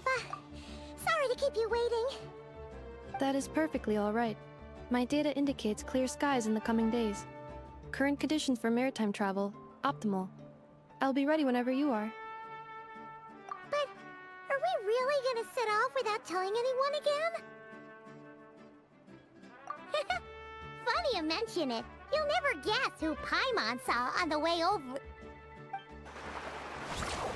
Eppa. Sorry to keep you waiting. That is perfectly alright. My data indicates clear skies in the coming days. Current conditions for maritime travel, optimal. I'll be ready whenever you are. But are we really gonna set off without telling anyone again? Funny you mention it. You'll never guess who Paimon saw on the way over.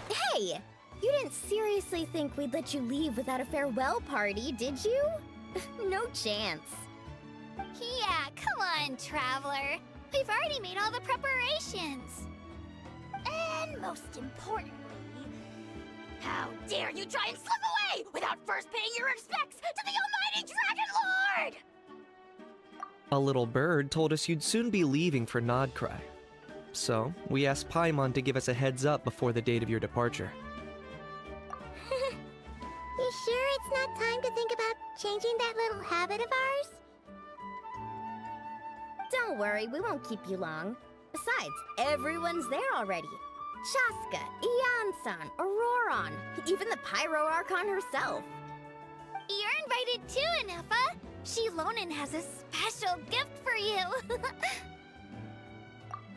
Hey! You didn't seriously think we'd let you leave without a farewell party, did you? No chance. Yeah, come on, Traveler. We've already made all the preparations. And most importantly, how dare you try and slip away without first paying your respects to the almighty Dragon Lord! A little bird told us you'd soon be leaving for Nod-Krai. So, we asked Paimon to give us a heads up before the date of your departure. You sure it's not time to think about changing that little habit of ours? Don't worry, we won't keep you long. Besides, everyone's there already. Shaska, Ian-san, Auroron, even the Pyro Archon herself. You're invited too, Anefa. Shilonen has a special gift for you.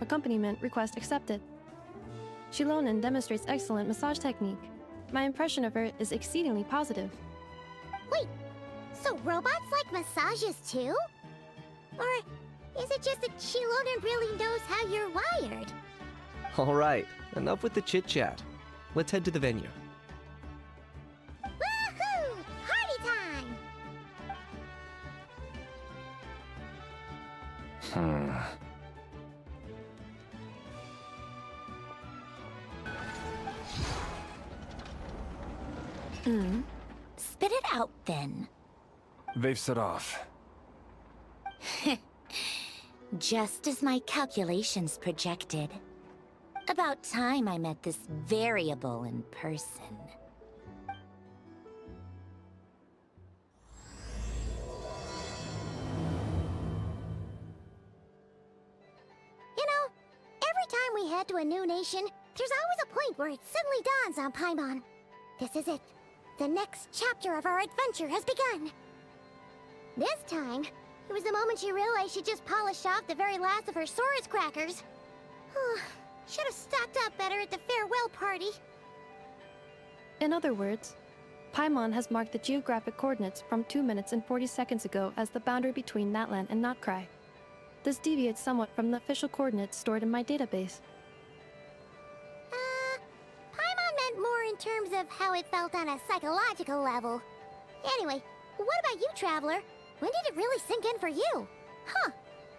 Accompaniment request accepted. Shilonen demonstrates excellent massage technique. My impression of her is exceedingly positive. Wait, so robots like massages too? Or is it just that Shilonen really knows how you're wired? Alright, enough with the chit-chat. Let's head to the venue. Woohoo! Party time! Spit it out, then. They've set off. Just as my calculations projected. About time I met this variable in person. You know, every time we head to a new nation, there's always a point where it suddenly dawns on Paimon. This is it. The next chapter of our adventure has begun. This time, it was the moment she realized she just polished off the very last of her Saurus crackers. Should have stocked up better at the farewell party. In other words, Paimon has marked the geographic coordinates from 2 minutes and 40 seconds ago as the boundary between Natlan and Nod-Krai. This deviates somewhat from the official coordinates stored in my database. Paimon meant more in terms of how it felt on a psychological level. Anyway, what about you, Traveler? When did it really sink in for you? Huh,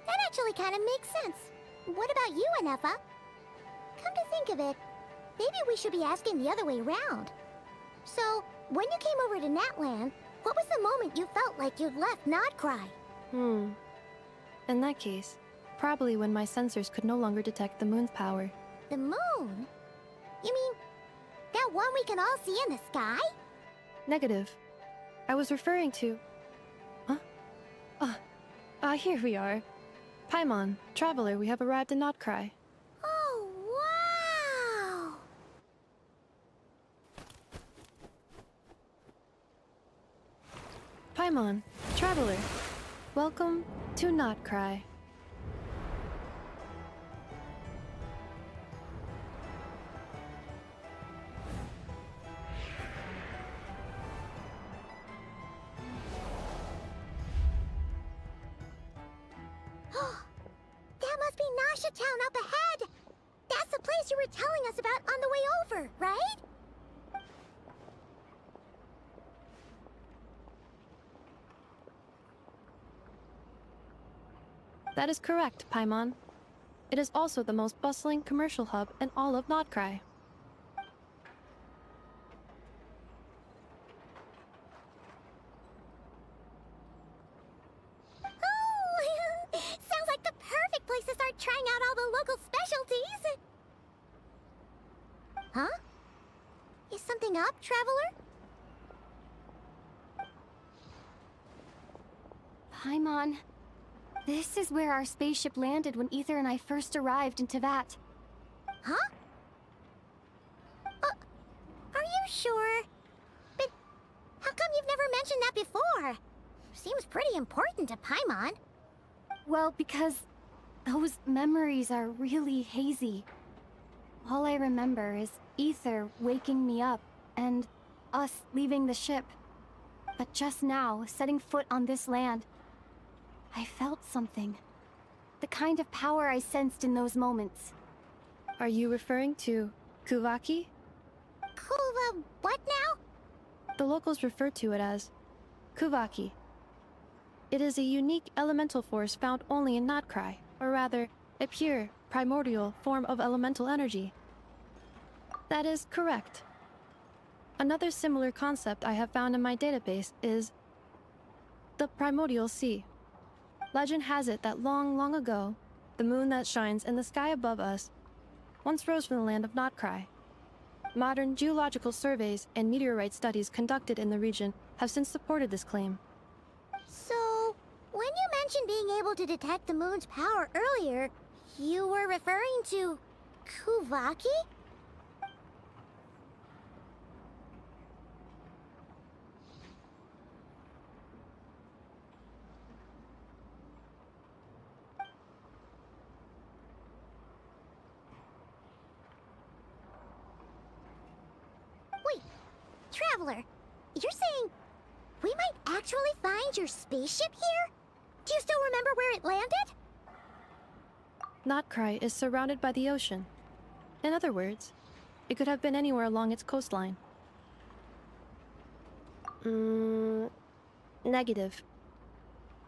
that actually kind of makes sense. What about you, Anefa? Come to think of it, maybe we should be asking the other way around. So, when you came over to Natlan, what was the moment you felt like you'd left Nod-Krai? In that case, probably when my sensors could no longer detect the moon's power. The moon? You mean, that one we can all see in the sky? Negative. I was referring to... Here we are. Paimon, Traveler, we have arrived in Nod-Krai. Oh, wow! Paimon, Traveler, welcome to Nod-Krai. That must be Nasha Town up ahead! That's the place you were telling us about on the way over, right? That is correct, Paimon. It is also the most bustling commercial hub in all of Nod-Krai. Oh, sounds like the perfect place to start trying out all the local specialties. Huh? Is something up, Traveler? Paimon, this is where our spaceship landed when Ether and I first arrived in Teyvat. Huh? Are you sure? But How come you've never mentioned that before? Seems pretty important to Paimon. Well, because those memories are really hazy. All I remember is Ether waking me up and us leaving the ship. But just now, setting foot on this land, I felt something. The kind of power I sensed in those moments. Are you referring to Kuvaki? Kuva, what now? The locals refer to it as Kuvaki. It is a unique elemental force found only in Nod-Krai, or rather, a pure, primordial form of elemental energy. That is correct. Another similar concept I have found in my database is the primordial sea. Legend has it that long, long ago, the moon that shines in the sky above us once rose from the land of Nod-Krai. Modern geological surveys and meteorite studies conducted in the region have since supported this claim. So, when you mentioned being able to detect the moon's power earlier, you were referring to Kuvaki? Wait, Traveler, you're saying we might actually find your spaceship here? Do you still remember where it landed? Nod-Krai is surrounded by the ocean. In other words, it could have been anywhere along its coastline. Negative.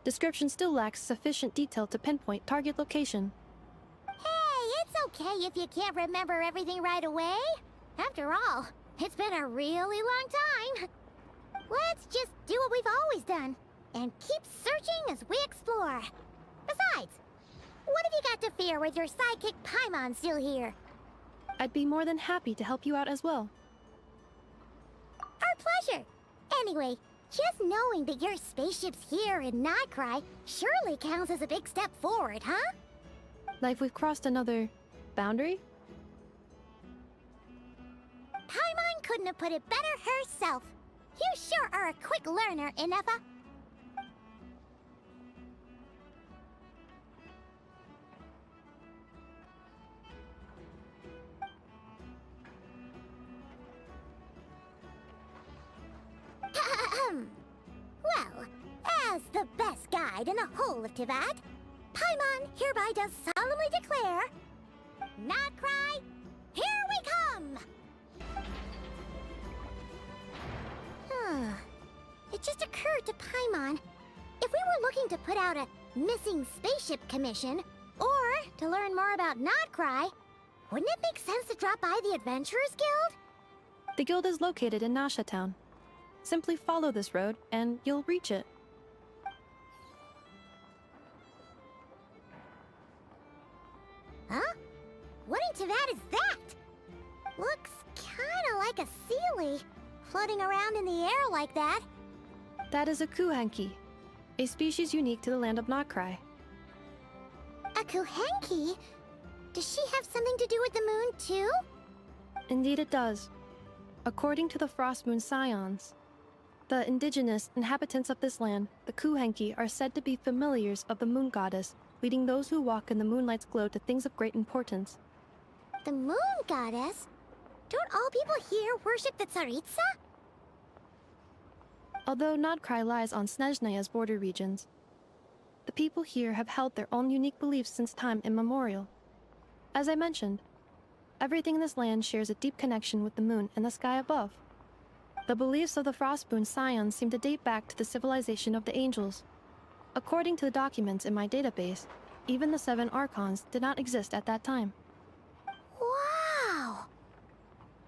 Description still lacks sufficient detail to pinpoint target location. Hey, it's okay if you can't remember everything right away. After all, it's been a really long time. Let's just do what we've always done, and keep searching as we explore. Besides, what have you got to fear with your sidekick Paimon still here? I'd be more than happy to help you out as well. Our pleasure. Anyway, just knowing that your spaceship's here in Nod-Krai surely counts as a big step forward, huh? Like we've crossed another boundary? Paimon couldn't have put it better herself. You sure are a quick learner, Inefa. Well, as the best guide in the whole of Tivat, Paimon hereby does solemnly declare, Nod-Krai, here we come! It just occurred to Paimon, if we were looking to put out a missing spaceship commission, or to learn more about Nod-Krai, wouldn't it make sense to drop by the Adventurers Guild? The guild is located in Nasha Town. Simply follow this road, and you'll reach it. Huh? What in Tivat is that? Looks kinda like a Sealy, floating around in the air like that. That is a Kuhenki, a species unique to the land of Nod-Krai. A Kuhenki? Does she have something to do with the moon, too? Indeed it does. According to the Frost Moon Scions, the indigenous inhabitants of this land, the Kuhenki, are said to be familiars of the moon goddess, leading those who walk in the moonlight's glow to things of great importance. The moon goddess? Don't all people here worship the Tsaritsa? Although Nod-Krai lies on Snezhnaya's border regions, the people here have held their own unique beliefs since time immemorial. As I mentioned, everything in this land shares a deep connection with the moon and the sky above. The beliefs of the Frostmoon Scions seem to date back to the civilization of the angels. According to the documents in my database, even the 7 Archons did not exist at that time. Wow!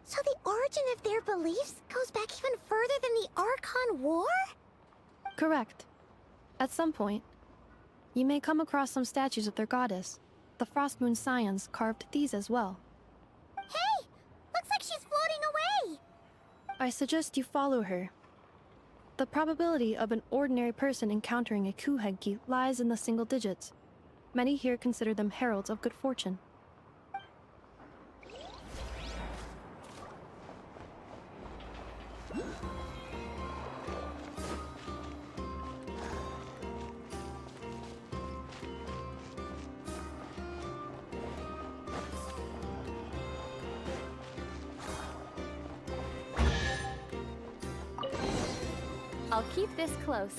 So the origin of their beliefs goes back even further than the Archon War? Correct. At some point, you may come across some statues of their goddess. The Frostmoon Scions carved these as well. Hey! Looks like she's floating away! I suggest you follow her. The probability of an ordinary person encountering a Kuhenki lies in the single digits. Many here consider them heralds of good fortune. I'll keep this close.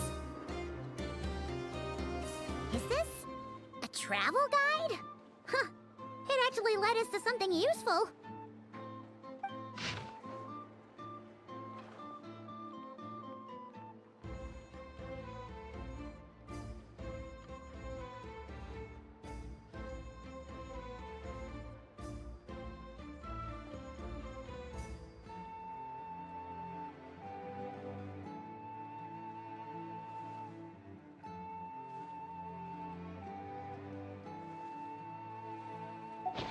Is this a travel guide? Huh. It actually led us to something useful.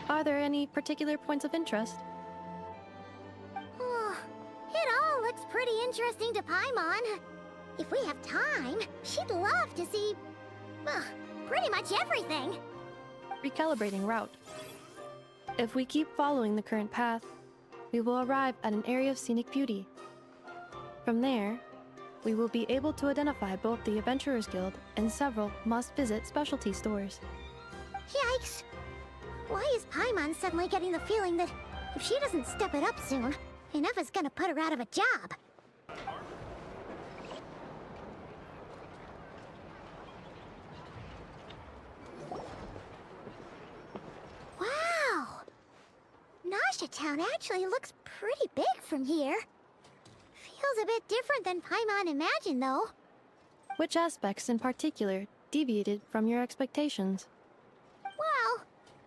Are there any particular points of interest? Oh, it all looks pretty interesting to Paimon. If we have time, she'd love to see, pretty much everything. Recalibrating route. If we keep following the current path, we will arrive at an area of scenic beauty. From there, we will be able to identify both the Adventurers Guild and several must-visit specialty stores. Yikes! Why is Paimon suddenly getting the feeling that if she doesn't step it up soon, enough is gonna put her out of a job? Wow! Nasha Town actually looks pretty big from here. Feels a bit different than Paimon imagined, though. Which aspects in particular deviated from your expectations? Well,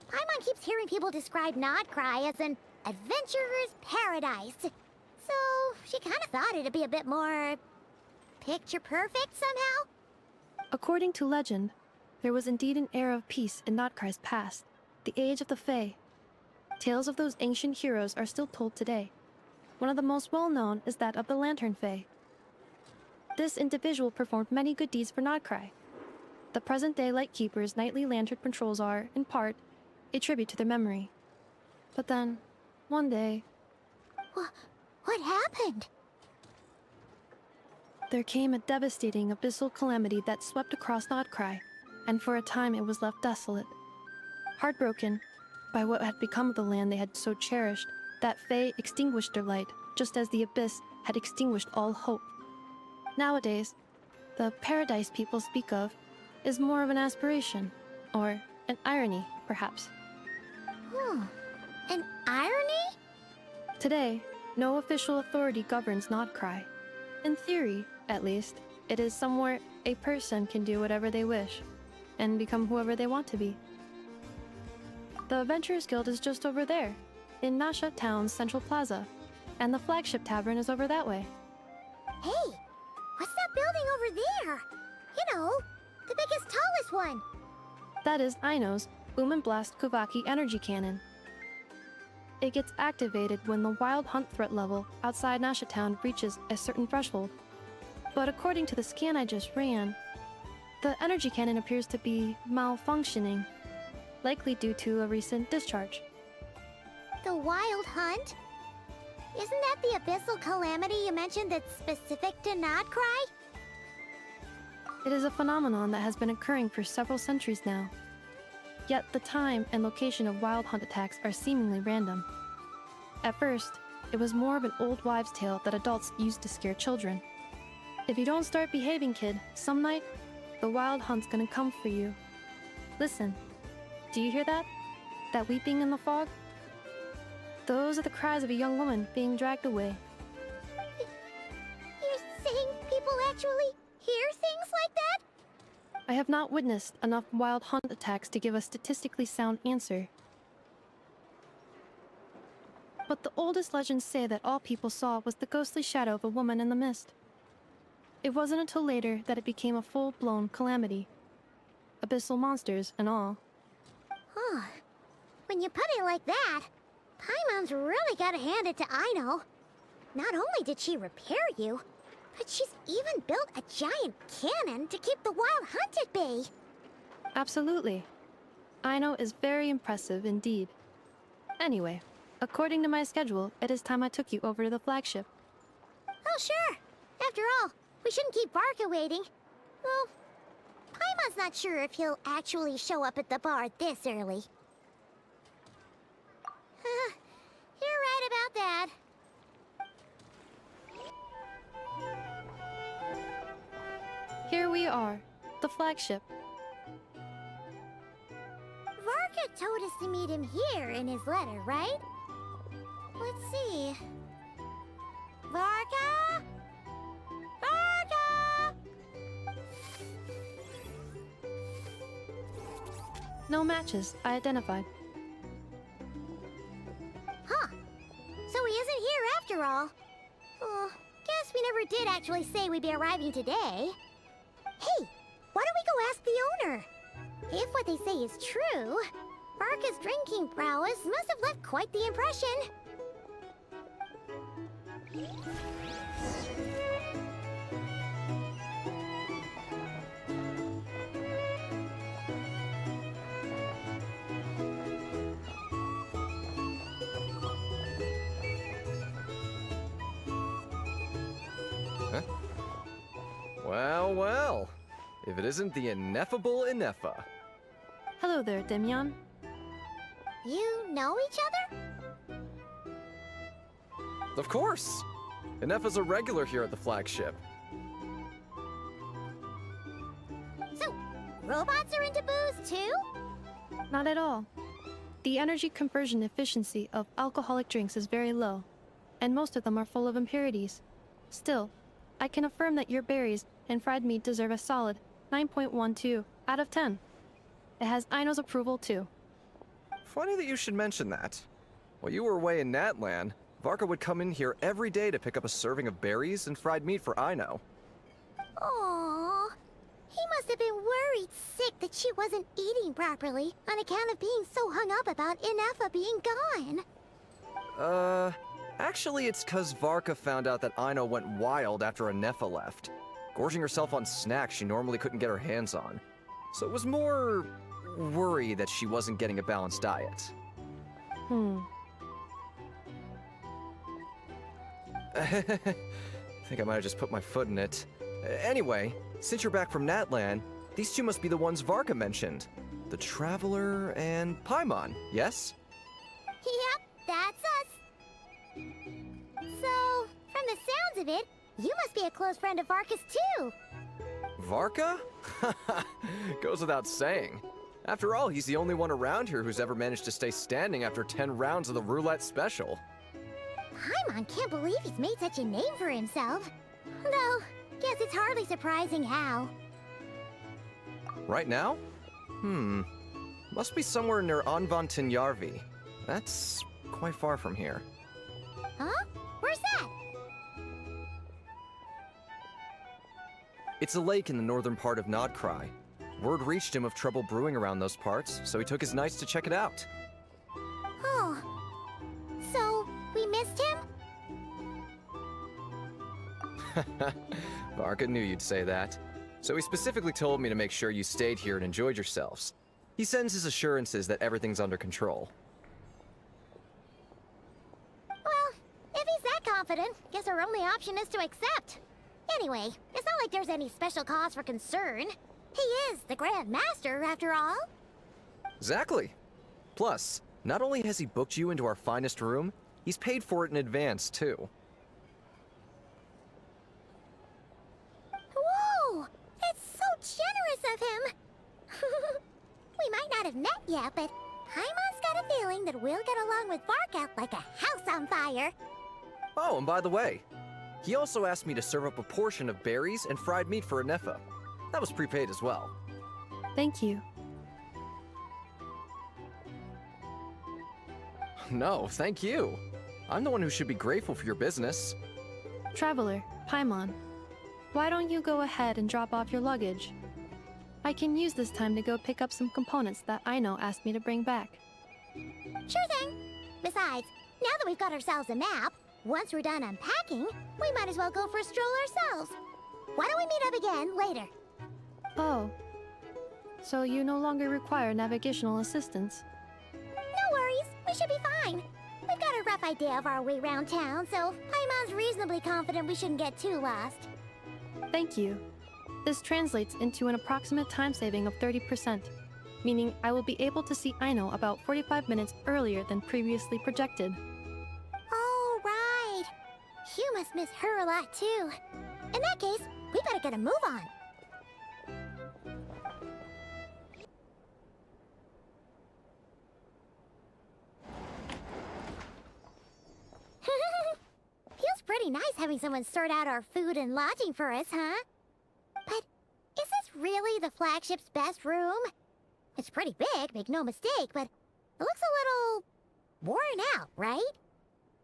Paimon keeps hearing people describe Nod-Krai as an adventurer's paradise. So, she kind of thought it'd be a bit more picture perfect somehow. According to legend, there was indeed an era of peace in Nod-Krai's past, the age of the Fae. Tales of those ancient heroes are still told today. One of the most well-known is that of the Lantern Fae. This individual performed many good deeds for Nod-Krai. The present-day Lightkeeper's nightly lantern patrols are, in part, a tribute to their memory. But then, one day, What happened? there came a devastating abyssal calamity that swept across Nod-Krai, and for a time it was left desolate. Heartbroken by what had become of the land they had so cherished, that Fae extinguished their light, just as the abyss had extinguished all hope. Nowadays, the paradise people speak of is more of an aspiration, or an irony, perhaps. An irony? Today, no official authority governs Nod-Krai. In theory, at least, it is somewhere a person can do whatever they wish, and become whoever they want to be. The Adventurers Guild is just over there, in Nasha Town's Central Plaza, and the flagship tavern is over that way. Hey, what's that building over there? You know, the biggest, tallest one. That is Aino's Boom and Blast Kuvaki energy cannon. It gets activated when the wild hunt threat level outside Nasha Town reaches a certain threshold. But according to the scan I just ran, the energy cannon appears to be malfunctioning, likely due to a recent discharge. The wild hunt? Isn't that the abyssal calamity you mentioned that's specific to Nod-Krai? It is a phenomenon that has been occurring for several centuries now. Yet the time and location of wild hunt attacks are seemingly random. At first, it was more of an old wives' tale that adults used to scare children. If you don't start behaving, kid, some night, the wild hunt's gonna come for you. Listen, do you hear that? That weeping in the fog? Those are the cries of a young woman being dragged away. You're saying people actually hear things like that? I have not witnessed enough wild hunt attacks to give a statistically sound answer. But the oldest legends say that all people saw was the ghostly shadow of a woman in the mist. It wasn't until later that it became a full-blown calamity. Abyssal monsters and all. Huh. When you put it like that, Paimon's really gotta hand it to Aino. Not only did she repair you, but she's even built a giant cannon to keep the wild hunt at bay. Absolutely. Aino is very impressive indeed. Anyway, according to my schedule, it is time I took you over to the flagship. Oh, sure. After all, we shouldn't keep Barca waiting. Well, Paimon's not sure if he'll actually show up at the bar this early. You're right about that. we are. The flagship. Varka told us to meet him here in his letter, right? Let's see. Varka? Varka! No matches. I identified. Huh. So he isn't here after all. Guess we never did actually say we'd be arriving today. Hey, why don't we go ask the owner? If what they say is true, Varka's drinking prowess must have left quite the impression. Well, well. If it isn't the ineffable Ineffa. Hello there, Demyon. You know each other? Of course! Ineffa's a regular here at the flagship. So, robots are into booze too? Not at all. The energy conversion efficiency of alcoholic drinks is very low, and most of them are full of impurities. Still, I can affirm that your berries and fried meat deserve a solid 9.12 out of 10. It has Aino's approval too. Funny that you should mention that. While you were away in Natlan, Varka would come in here every day to pick up a serving of berries and fried meat for Aino. Aww. He must have been worried sick that she wasn't eating properly on account of being so hung up about Ineffa being gone. Actually it's 'cause Varka found out that Aino went wild after Ineffa left, gorging herself on snacks she normally couldn't get her hands on. So it was more worry that she wasn't getting a balanced diet. I think I might have just put my foot in it. Anyway, since you're back from Natlan, these two must be the ones Varka mentioned. The Traveler and Paimon, yes? Yep, that's us. So, from the sounds of it, you must be a close friend of Varka's too. Varka? Goes without saying. After all, he's the only one around here who's ever managed to stay standing after 10 rounds of the roulette special. Paimon can't believe he's made such a name for himself. Though, guess it's hardly surprising how. Right now? Must be somewhere near Anvantinjarvi. That's quite far from here. Huh? Where's that? It's a lake in the northern part of Nod-Krai. Word reached him of trouble brewing around those parts, so he took his knights to check it out. Oh. So, we missed him? Varka knew you'd say that. So he specifically told me to make sure you stayed here and enjoyed yourselves. He sends his assurances that everything's under control. Well, if he's that confident, guess our only option is to accept. Anyway, it's not like there's any special cause for concern. He is the Grand Master, after all. Exactly. Plus, not only has he booked you into our finest room, he's paid for it in advance, too. Whoa! It's so generous of him! We might not have met yet, but Paimon's got a feeling that we'll get along with Varka like a house on fire. Oh, and by the way, he also asked me to serve up a portion of berries and fried meat for Ineffa. That was prepaid as well. Thank you. No, thank you. I'm the one who should be grateful for your business. Traveler, Paimon, why don't you go ahead and drop off your luggage? I can use this time to go pick up some components that Aino asked me to bring back. Sure thing. Besides, now that we've got ourselves a map, once we're done unpacking, we might as well go for a stroll ourselves. Why don't we meet up again later? Oh. So you no longer require navigational assistance? No worries, we should be fine. We've got a rough idea of our way around town, so Paimon's reasonably confident we shouldn't get too lost. Thank you. This translates into an approximate time saving of 30%, meaning I will be able to see Aino about 45 minutes earlier than previously projected. Oh, right. You must miss her a lot, too. In that case, we better get a move on. pretty nice having someone sort out our food and lodging for us, huh? But is this really the flagship's best room? It's pretty big, make no mistake, but it looks a little worn out, right?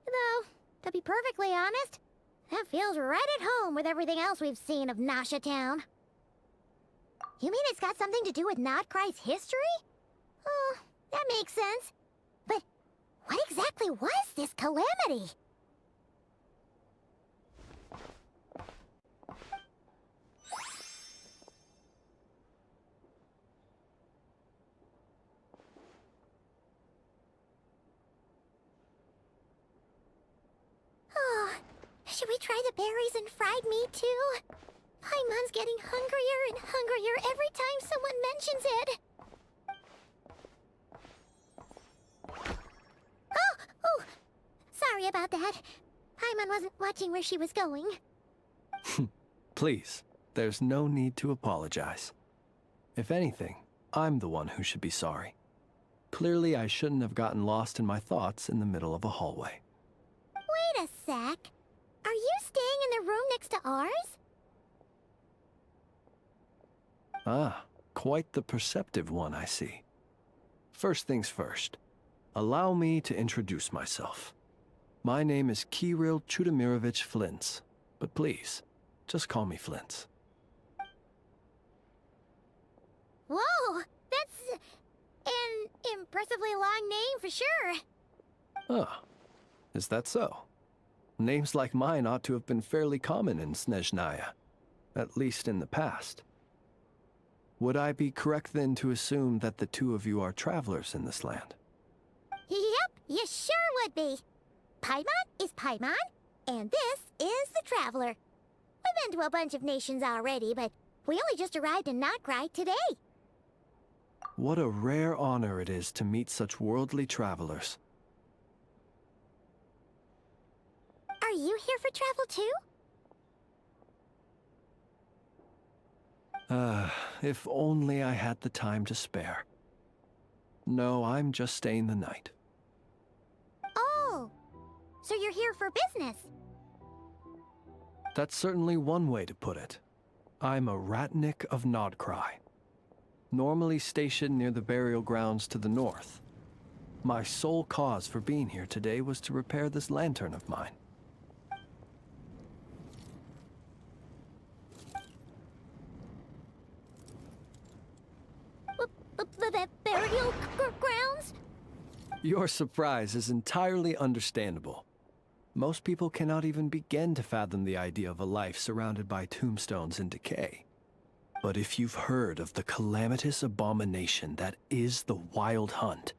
Though, to be perfectly honest, that feels right at home with everything else we've seen of Nasha Town. You mean it's got something to do with Nod-Krai's history? Oh, that makes sense. But what exactly was this calamity? Oh, should we try the berries and fried meat too? Paimon's getting hungrier and hungrier every time someone mentions it. Oh, sorry about that. Paimon wasn't watching where she was going. Please, there's no need to apologize. If anything, I'm the one who should be sorry. Clearly, I shouldn't have gotten lost in my thoughts in the middle of a hallway. Wait a sec. Are you staying in the room next to ours? Ah, quite the perceptive one, I see. First things first, allow me to introduce myself. My name is Kirill Chudamirovich Flintz, but please, just call me Flintz. Whoa, that's an impressively long name for sure. Ah, is that so? Names like mine ought to have been fairly common in Snezhnaya, at least in the past. Would I be correct then to assume that the two of you are travelers in this land? Yep, you sure would be. Paimon is Paimon, and this is the Traveler. We've been to a bunch of nations already, but we only just arrived in Nod-Krai today. What a rare honor it is to meet such worldly travelers. Are you here for travel too? If only I had the time to spare. No, I'm just staying the night. Oh, so you're here for business? That's certainly one way to put it. I'm a Ratnik of Nod-Krai, normally stationed near the burial grounds to the north. My sole cause for being here today was to repair this lantern of mine. Burial grounds? Your surprise is entirely understandable. Most people cannot even begin to fathom the idea of a life surrounded by tombstones and decay. But if you've heard of the calamitous abomination that is the Wild Hunt,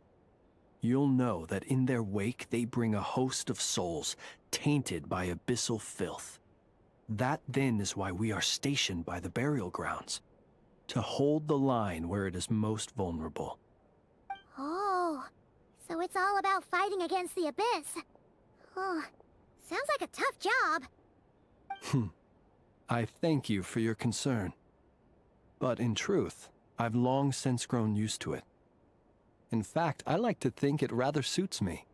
you'll know that in their wake they bring a host of souls tainted by abyssal filth. That then is why we are stationed by the burial grounds, to hold the line where it is most vulnerable. Oh, so it's all about fighting against the abyss. Oh, sounds like a tough job. I thank you for your concern. But in truth, I've long since grown used to it. In fact, I like to think it rather suits me.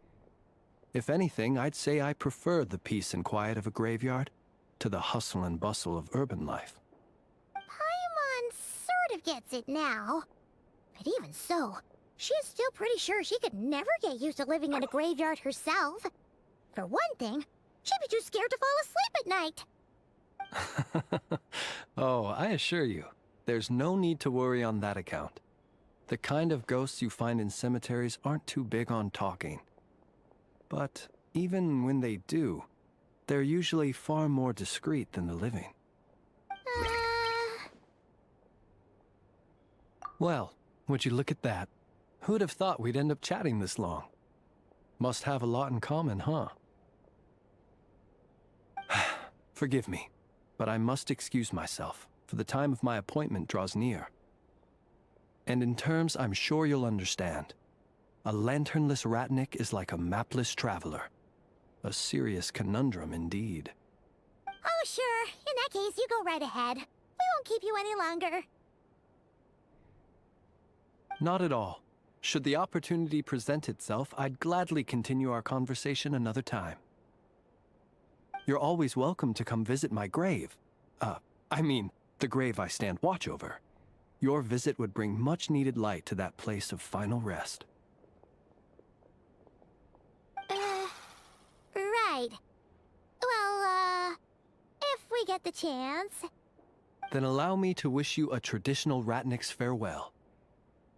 If anything, I'd say I prefer the peace and quiet of a graveyard to the hustle and bustle of urban life. Paimon sort of gets it now. But even so, she is still pretty sure she could never get used to living in a graveyard herself. For one thing, she'd be too scared to fall asleep at night. Oh, I assure you, there's no need to worry on that account. The kind of ghosts you find in cemeteries aren't too big on talking. But even when they do, they're usually far more discreet than the living. Well, would you look at that? Who'd have thought we'd end up chatting this long? Must have a lot in common, huh? Forgive me, but I must excuse myself, for the time of my appointment draws near. And in terms I'm sure you'll understand, a lanternless Ratnik is like a mapless traveler. A serious conundrum indeed. Oh, sure. In that case, you go right ahead. We won't keep you any longer. Not at all. Should the opportunity present itself, I'd gladly continue our conversation another time. You're always welcome to come visit my grave. I mean, the grave I stand watch over. Your visit would bring much-needed light to that place of final rest. Right. Well, if we get the chance. Then allow me to wish you a traditional Ratnik's farewell.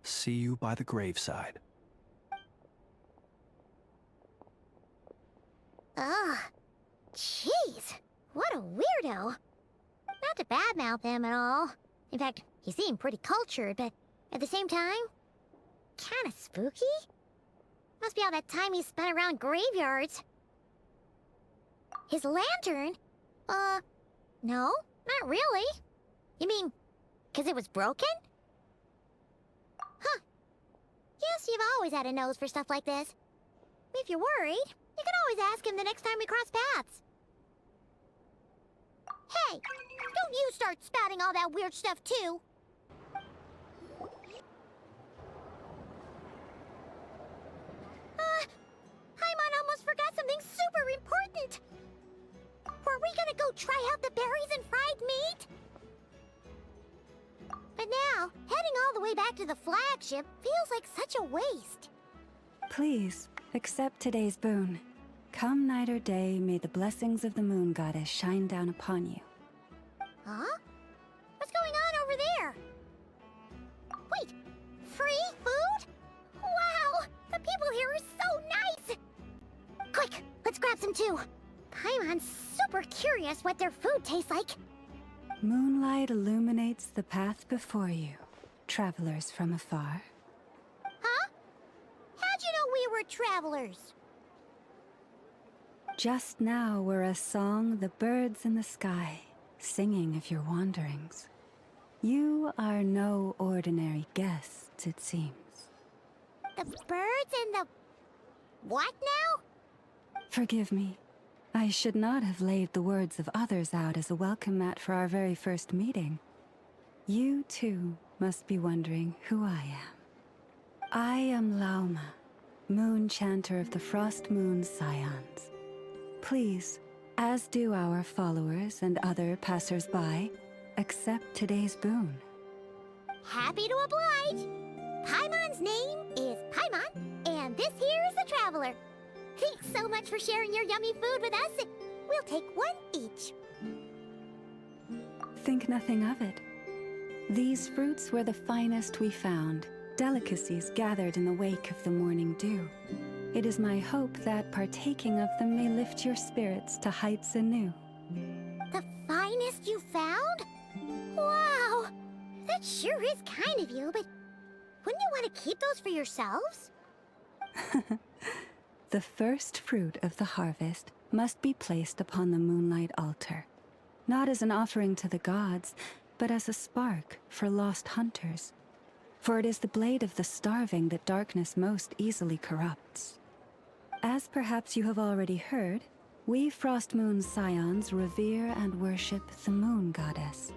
See you by the graveside. Ugh. Jeez. What a weirdo. Not to badmouth him at all. In fact, he seemed pretty cultured, but at the same time, kinda spooky? Must be all that time he spent around graveyards. His lantern? No, not really. You mean, 'cause it was broken? Huh. Guess you've always had a nose for stuff like this. If you're worried, you can always ask him the next time we cross paths. Hey, don't you start spouting all that weird stuff too. Paimon almost forgot something super important. Were we gonna go try out the berries and fried meat? But now, heading all the way back to the flagship feels like such a waste. Please, accept today's boon. Come night or day, may the blessings of the moon goddess shine down upon you. Huh? What's going on over there? Wait, free food? Wow, the people here are so nice! Quick, let's grab some too. Paimon's super curious what their food tastes like. Moonlight illuminates the path before you, travelers from afar. Huh? How'd you know we were travelers? Just now were a song the birds in the sky, singing of your wanderings. You are no ordinary guests, it seems. The birds and the... what now? Forgive me. I should not have laid the words of others out as a welcome mat for our very first meeting. You, too, must be wondering who I am. I am Lauma, moon chanter of the Frost Moon Scions. Please, as do our followers and other passers-by, accept today's boon. Happy to oblige. Paimon's name is Paimon, and this here is the Traveler. Thanks so much for sharing your yummy food with us. We'll take one each. Think nothing of it. These fruits were the finest we found, delicacies gathered in the wake of the morning dew. It is my hope that partaking of them may lift your spirits to heights anew. The finest you found? Wow! That sure is kind of you, but wouldn't you want to keep those for yourselves? The first fruit of the harvest must be placed upon the moonlight altar, not as an offering to the gods, but as a spark for lost hunters. For it is the blade of the starving that darkness most easily corrupts. As perhaps you have already heard, we Frost Moon Scions revere and worship the moon goddess.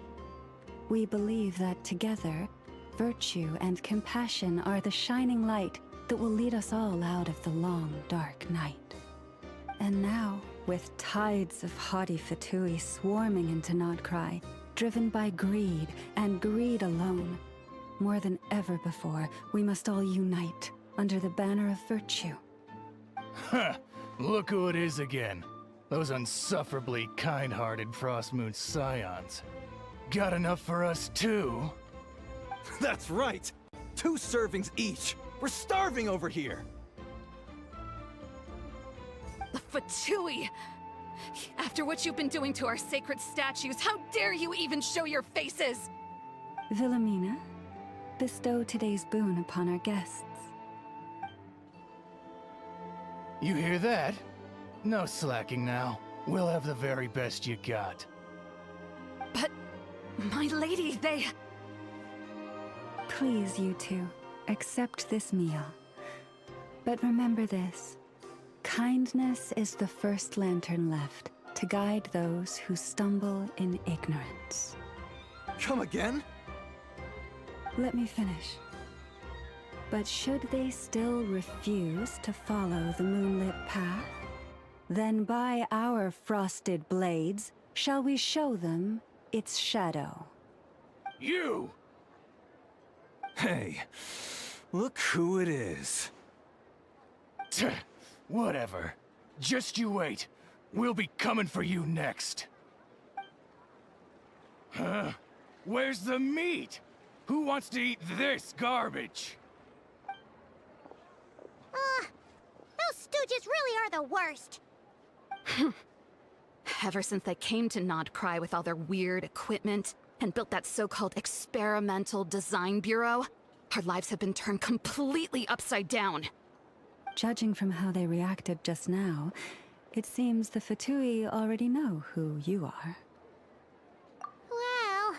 We believe that together, virtue and compassion are the shining light that will lead us all out of the long, dark night. And now, with tides of haughty Fatui swarming into Nod-Krai, driven by greed, and greed alone, more than ever before, we must all unite under the banner of virtue. Ha! Look who it is again. Those unsufferably kind-hearted Frost Moon Scions. Got enough for us too? That's right! 2 servings each! We're starving over here! The Fatui! After what you've been doing to our sacred statues, how dare you even show your faces! Wilhelmina, bestow today's boon upon our guests. You hear that? No slacking now. We'll have the very best you got. But, my lady, they... Please, you two, accept this meal. But remember this. Kindness is the first lantern left to guide those who stumble in ignorance. Come again? Let me finish. But should they still refuse to follow the moonlit path, Then by our frosted blades shall we show them its shadow. You! Hey, look who it is. Tch, whatever. Just you wait. We'll be coming for you next. Huh? Where's the meat? Who wants to eat this garbage? Those stooges really are the worst. Ever since they came to Nod-Krai with all their weird equipment and built that so-called experimental design bureau, our lives have been turned completely upside down. Judging from how they reacted just now, it seems the Fatui already know who you are. Well,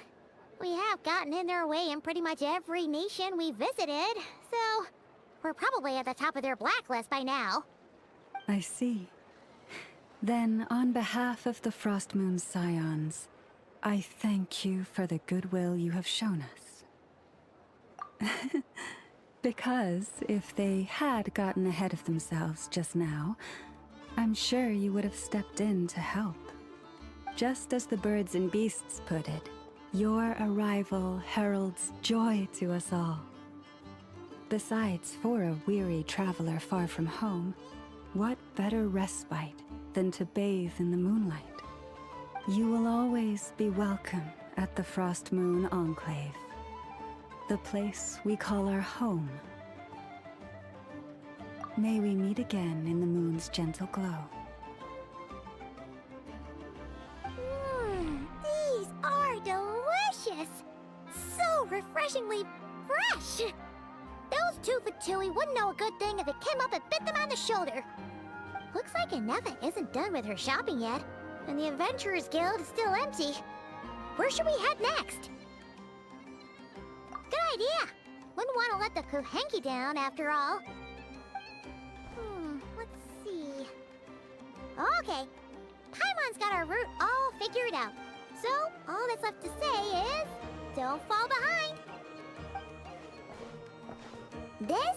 we have gotten in their way in pretty much every nation we visited, so we're probably at the top of their blacklist by now. I see. Then, on behalf of the Frost Moon Scions, I thank you for the goodwill you have shown us. Because if they had gotten ahead of themselves just now, I'm sure you would have stepped in to help. Just as the birds and beasts put it, your arrival heralds joy to us all. Besides, for a weary traveler far from home, what better respite than to bathe in the moonlight? You will always be welcome at the Frost Moon Enclave, the place we call our home. May we meet again in the moon's gentle glow. These are delicious! So refreshingly fresh! Those two Fatui wouldn't know a good thing if it came up and bit them on the shoulder. Looks like Anefa isn't done with her shopping yet, and the Adventurers Guild is still empty. Where should we head next? Good idea! Wouldn't want to let the Kuhenki down, after all. Let's see... Okay, Paimon's got our route all figured out. So, all that's left to say is... don't fall behind! This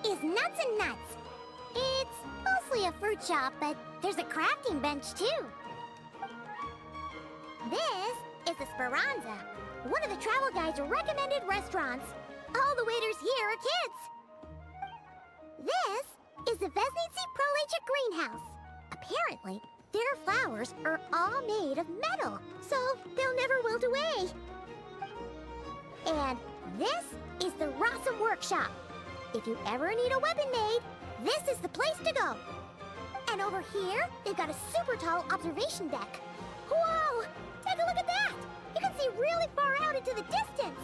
is Nuts and Nuts. It's mostly a fruit shop, but there's a crafting bench too. This is the Speranza, one of the travel guide's recommended restaurants. All the waiters here are kids. This is the Vesnitsi Prolecha greenhouse. Apparently, their flowers are all made of metal, so they'll never wilt away. And this is the Rossum Workshop. If you ever need a weapon made, this is the place to go. And over here, they've got a super tall observation deck. Whoa! Take a look at that! You can see really far out into the distance.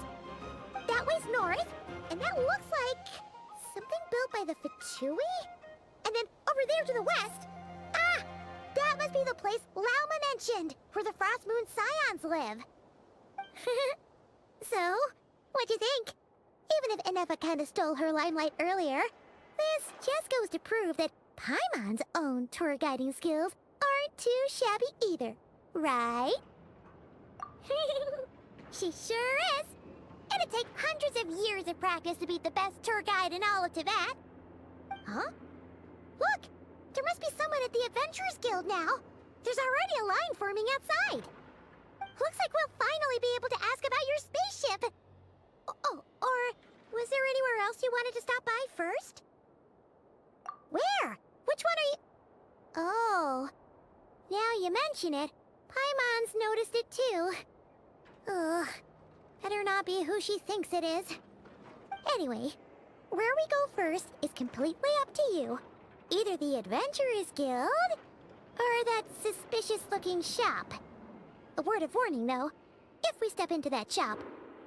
That way's north, and that looks like something built by the Fatui? And then over there to the west, that must be the place Lauma mentioned, where the Frost Moon Scions live. So, what'd you think? Even if Anefa kinda stole her limelight earlier, this just goes to prove that Paimon's own tour guiding skills aren't too shabby either, right? She sure is! It'd take hundreds of years of practice to beat the best tour guide in all of Teyvat. Huh? Look! There must be someone at the Adventurers Guild now. There's already a line forming outside. Looks like we'll finally be able to ask about your spaceship. Oh, or was there anywhere else you wanted to stop by first? Where? Which one are you... Oh, now you mention it, Paimon's noticed it too. Ugh, better not be who she thinks it is. Anyway, where we go first is completely up to you. Either the Adventurers Guild, or that suspicious-looking shop. A word of warning, though. If we step into that shop,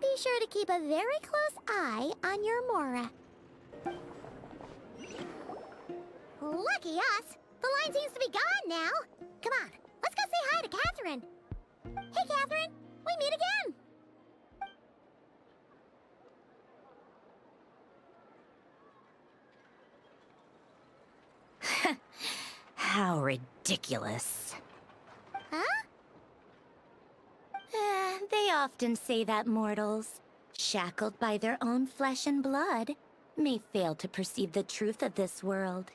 be sure to keep a very close eye on your Mora. Lucky us! The line seems to be gone now! Come on, let's go say hi to Catherine! Hey, Catherine! We meet again! How ridiculous. Huh? They often say that mortals, shackled by their own flesh and blood, may fail to perceive the truth of this world.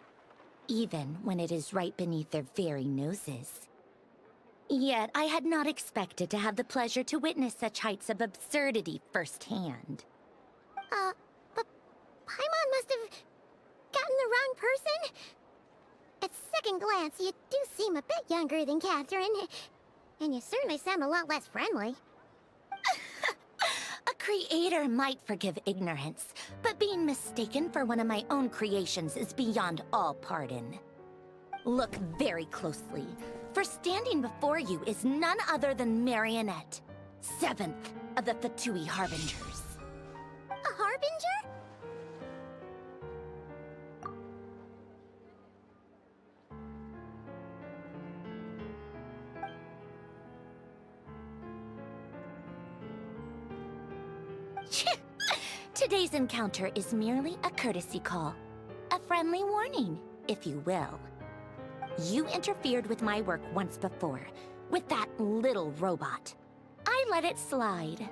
even when it is right beneath their very noses. Yet I had not expected to have the pleasure to witness such heights of absurdity firsthand. But Paimon must have gotten the wrong person? At second glance, you do seem a bit younger than Catherine, and you certainly sound a lot less friendly. A creator might forgive ignorance, but being mistaken for one of my own creations is beyond all pardon. Look very closely, for standing before you is none other than Marionette, 7th of the Fatui Harbingers. A harbinger? Today's encounter is merely a courtesy call. A friendly warning, if you will. You interfered with my work once before, with that little robot. I let it slide.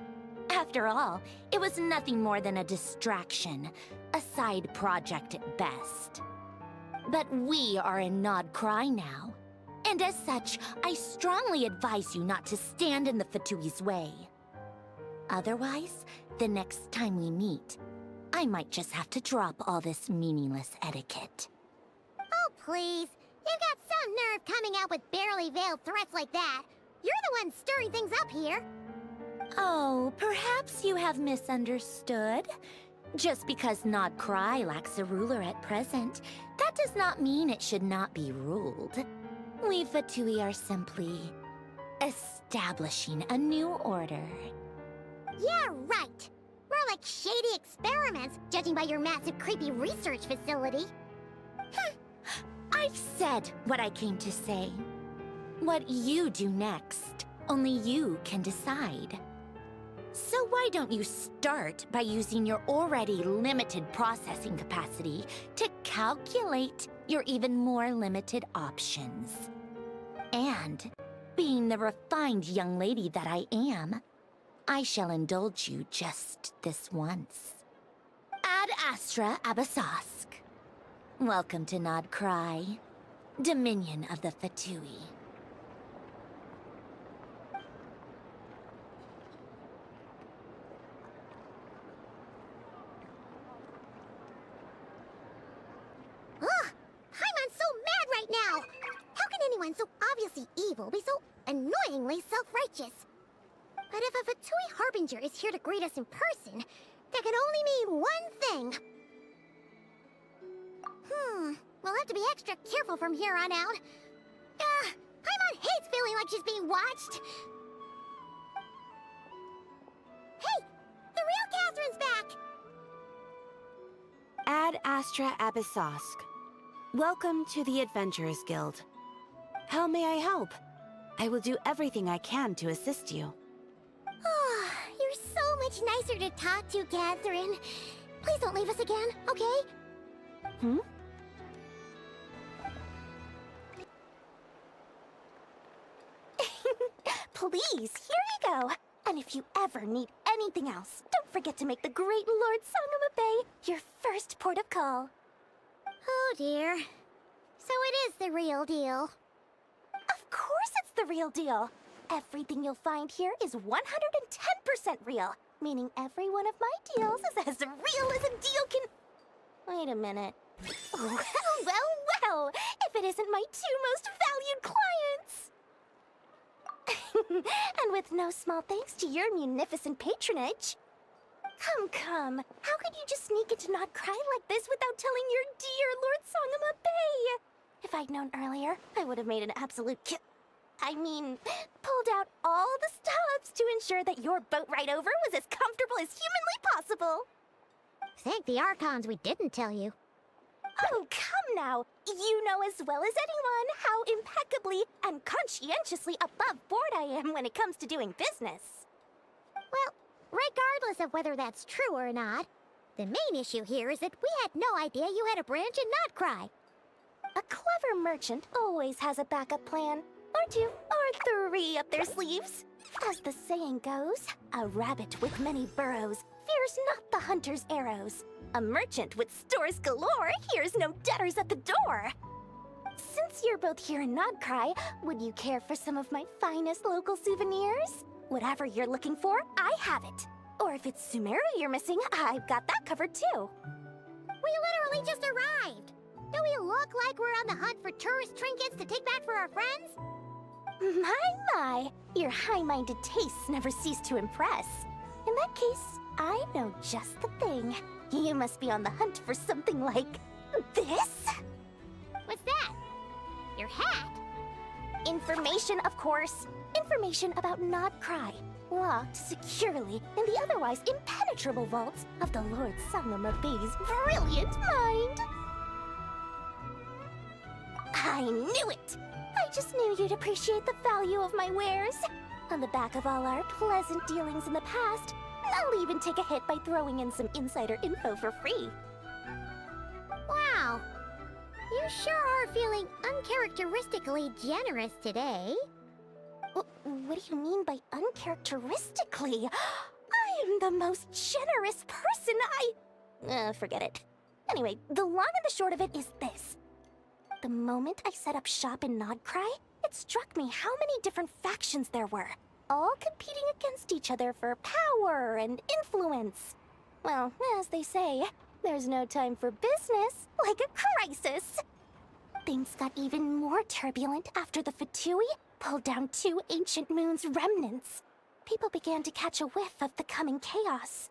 After all, it was nothing more than a distraction, a side project at best. But we are in Nod-Krai now, and as such, I strongly advise you not to stand in the Fatui's way. Otherwise, the next time we meet, I might just have to drop all this meaningless etiquette. Oh, please. You've got some nerve coming out with barely veiled threats like that. You're the one stirring things up here. Oh, perhaps you have misunderstood. Just because Nod-Krai lacks a ruler at present, that does not mean it should not be ruled. We Fatui are simply establishing a new order. Yeah, right. More like shady experiments, judging by your massive creepy research facility. I've said what I came to say. What you do next, only you can decide. So why don't you start by using your already limited processing capacity to calculate your even more limited options? And, being the refined young lady that I am, I shall indulge you just this once. Ad Astra Abyssosque. Welcome to Nod-Krai, Dominion of the Fatui. Ugh! Paimon's so mad right now! How can anyone so obviously evil be so annoyingly self-righteous? But if a Fatui Harbinger is here to greet us in person, that can only mean one thing. We'll have to be extra careful from here on out. Paimon hates feeling like she's being watched. Hey! The real Catherine's back! Ad Astra Abyssosque. Welcome to the Adventurers Guild. How may I help? I will do everything I can to assist you. You're so much nicer to talk to, Catherine. Please don't leave us again, okay? Please, here you go. And if you ever need anything else, don't forget to make the great Lord Sangamo Bay your first port of call. Oh dear. So it is the real deal. Of course it's the real deal. Everything you'll find here is 110% real, meaning every one of my deals is as real as a deal can... Wait a minute. Well, if it isn't my two most valued clients! And with no small thanks to your munificent patronage. Come. How could you just sneak into Nod-Krai like this without telling your dear Lord Sangamo Bay? If I'd known earlier, I would have made an absolute pulled out all the stops to ensure that your boat ride over was as comfortable as humanly possible. Thank the Archons we didn't tell you. Oh, come now. You know as well as anyone how impeccably and conscientiously above board I am when it comes to doing business. Well, regardless of whether that's true or not, the main issue here is that we had no idea you had a branch in Nod-Krai. A clever merchant always has a backup plan. Or two, or three up their sleeves. As the saying goes, a rabbit with many burrows fears not the hunter's arrows. A merchant with stores galore hears no debtors at the door. since you're both here in Nod-Krai, would you care for some of my finest local souvenirs? Whatever you're looking for, I have it. Or if it's Sumeru you're missing, I've got that covered too. We literally just arrived. Do we look like we're on the hunt for tourist trinkets to take back for our friends? My, your high-minded tastes never cease to impress. In that case, I know just the thing. You must be on the hunt for something like this? What's that? Your hat? Information, of course. Information about Nod-Krai, locked securely in the otherwise impenetrable vaults of the Lord Sangama Bey's brilliant mind. I knew it! I just knew you'd appreciate the value of my wares. On the back of all our pleasant dealings in the past, I'll even take a hit by throwing in some insider info for free. Wow. You sure are feeling uncharacteristically generous today. What do you mean by uncharacteristically? I am the most generous person forget it. Anyway, the long and the short of it is this. The moment I set up shop in Nod-Krai, it struck me how many different factions there were, all competing against each other for power and influence. Well, as they say, there's no time for business like a crisis. Things got even more turbulent after the Fatui pulled down 2 ancient moon's remnants. People began to catch a whiff of the coming chaos.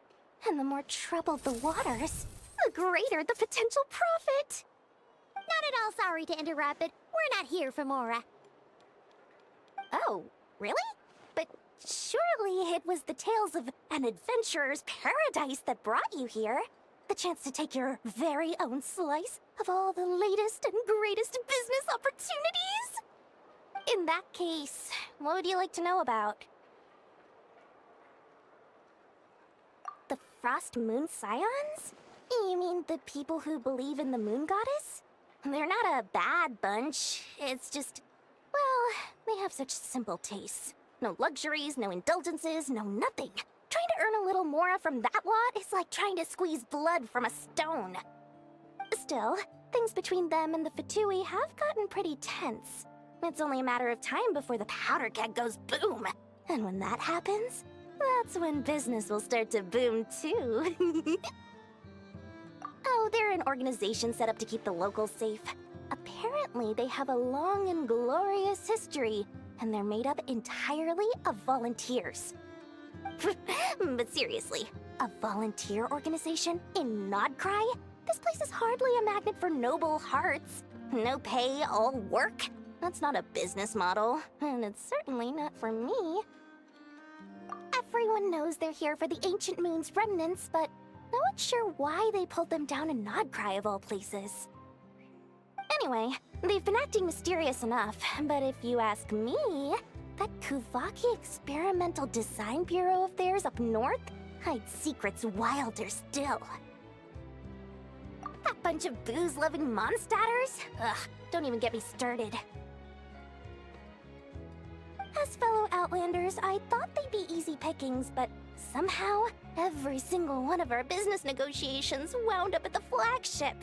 And the more troubled the waters, the greater the potential profit. Not at all sorry to interrupt, but we're not here for Mora. Oh, really? But surely it was the tales of an adventurer's paradise that brought you here. The chance to take your very own slice of all the latest and greatest business opportunities? In that case, what would you like to know about? The Frost Moon Scions? You mean the people who believe in the moon goddess? They're not a bad bunch. It's just, well, they have such simple tastes. No luxuries, no indulgences, no nothing. Trying to earn a little more from that lot is like trying to squeeze blood from a stone. Still, things between them and the Fatui have gotten pretty tense. It's only a matter of time before the powder keg goes boom. And when that happens, that's when business will start to boom too. Oh, they're an organization set up to keep the locals safe. Apparently, they have a long and glorious history, and they're made up entirely of volunteers. But seriously, a volunteer organization in Nod-Krai? This place is hardly a magnet for noble hearts. No pay, all work. That's not a business model, and it's certainly not for me. Everyone knows they're here for the Ancient Moon's remnants, but no one's sure why they pulled them down in Nod-Krai of all places. Anyway, they've been acting mysterious enough, but if you ask me, that Kuvaki Experimental Design Bureau of theirs up north hides secrets wilder still. That bunch of booze-loving monsters? Ugh, don't even get me started. As fellow Outlanders, I thought they'd be easy pickings, but somehow, every single one of our business negotiations wound up at the flagship.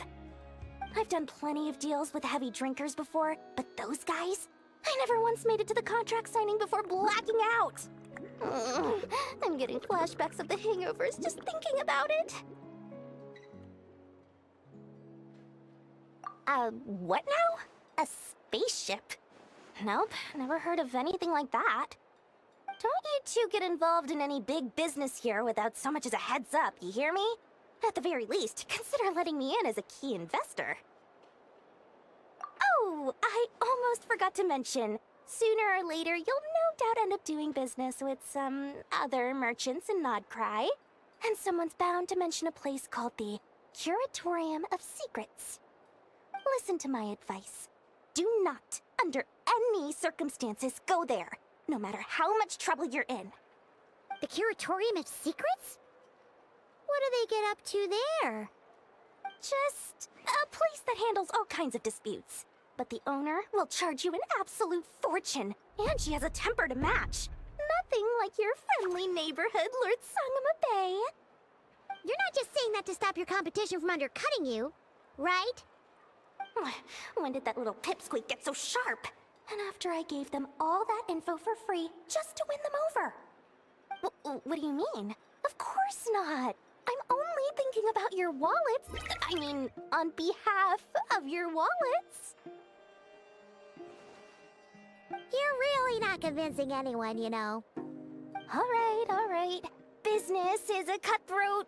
I've done plenty of deals with heavy drinkers before, but those guys? I never once made it to the contract signing before blacking out. I'm getting flashbacks of the hangovers just thinking about it. What now? A spaceship? Nope, never heard of anything like that. Don't you two get involved in any big business here without so much as a heads up, you hear me? At the very least, consider letting me in as a key investor. Oh, I almost forgot to mention. Sooner or later, you'll no doubt end up doing business with some other merchants in Nod-Krai. And someone's bound to mention a place called the Curatorium of Secrets. Listen to my advice. Do not, under any circumstances, go there, no matter how much trouble you're in. The Curatorium of Secrets? What do they get up to there? Just a place that handles all kinds of disputes. But the owner will charge you an absolute fortune, and she has a temper to match. Nothing like your friendly neighborhood, Lord Sangama Bey. You're not just saying that to stop your competition from undercutting you, right? When did that little pipsqueak get so sharp? And after I gave them all that info for free just to win them over. What do you mean? Of course not. I'm only thinking about your wallets. I mean, on behalf of your wallets. You're really not convincing anyone, you know. All right. Business is a cutthroat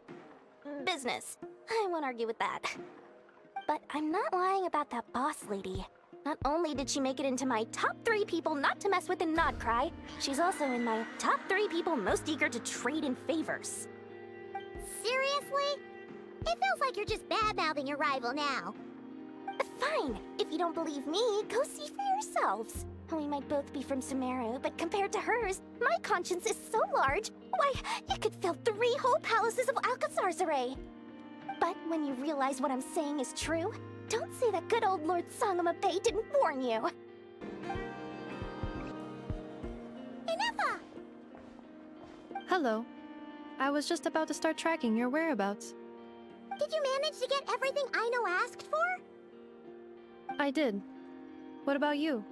business. I won't argue with that. But I'm not lying about that boss lady. Not only did she make it into my top 3 people not to mess with in Nod-Krai, she's also in my top 3 people most eager to trade in favors. Seriously? It feels like you're just bad-mouthing your rival now. Fine. If you don't believe me, go see for yourselves. We might both be from Sumeru, but compared to hers, my conscience is so large, why, you could fill 3 whole palaces of Alcazar's array. But when you realize what I'm saying is true, don't say that good old Lord Sangamabe didn't warn you. Enough! Hello. I was just about to start tracking your whereabouts. Did you manage to get everything Aino asked for? I did. What about you?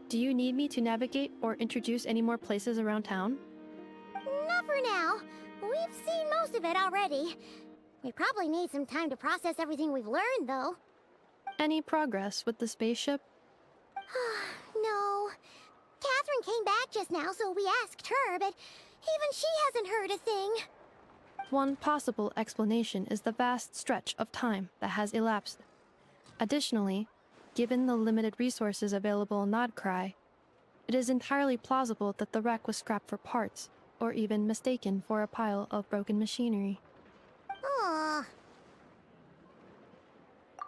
Do you need me to navigate or introduce any more places around town? Not for now. We've seen most of it already. We probably need some time to process everything we've learned, though. Any progress with the spaceship? No. Catherine came back just now, so we asked her, but even she hasn't heard a thing. One possible explanation is the vast stretch of time that has elapsed. Additionally, given the limited resources available in Nod-Krai, it is entirely plausible that the wreck was scrapped for parts, or even mistaken for a pile of broken machinery. Aww.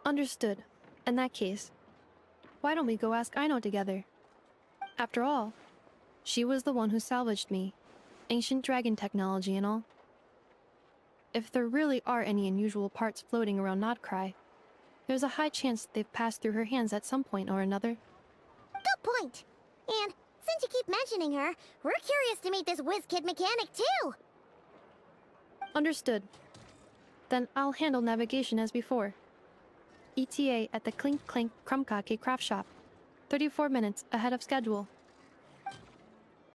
Understood. In that case, why don't we go ask Aino together? After all, she was the one who salvaged me, ancient dragon technology and all. If there really are any unusual parts floating around Nod-Krai, there's a high chance they've passed through her hands at some point or another. Good point. And since you keep mentioning her, we're curious to meet this whiz-kid mechanic too. Understood. Then I'll handle navigation as before. ETA at the Clink Clank Krumkake craft shop. 34 minutes ahead of schedule.